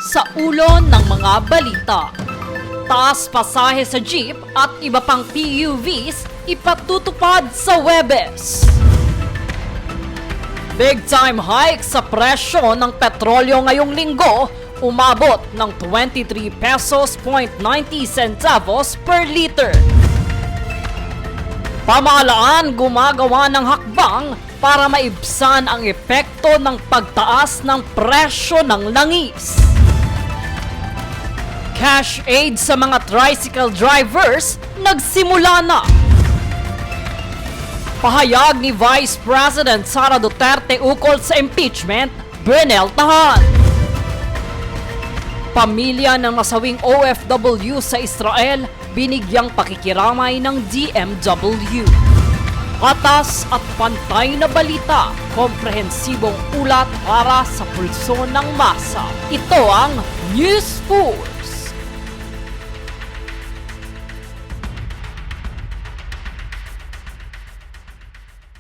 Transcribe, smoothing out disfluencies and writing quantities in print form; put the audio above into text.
Sa ulo ng mga balita. Taas pasahe sa jeep at iba pang PUVs ipatutupad sa Huwebes. Big time hike sa presyo ng petrolyo ngayong linggo, umabot ng 23 pesos 90 centavos per liter. Pamahalaan gumagawa ng hakbang para maibsan ang epekto ng pagtaas ng presyo ng langis. Cash aid sa mga tricycle drivers nagsimula na. Pahayag ni Vice President Sara Duterte ukol sa impeachment, bineltahan. Pamilya ng nasawing OFW sa Israel binigyang pakikiramay ng DMW. Patas at pantay na balita, komprehensibong ulat para sa pulso ng masa. Ito ang Newspool.